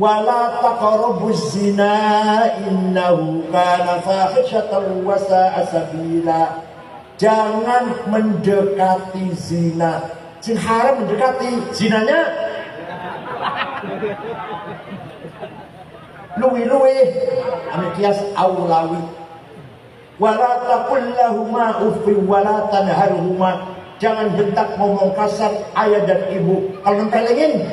Wala taqrabuz zina innahu kana fahishatan wa sa'a sabila. Jangan mendekati zina. Sing haram mendekati zinanya. luwi-luwi ame kias aulawi. Wala taqul lahuma uffin wala tanharhuma. Jangan bentak ngomong kasar ayah dan ibu. Kalau nempelengin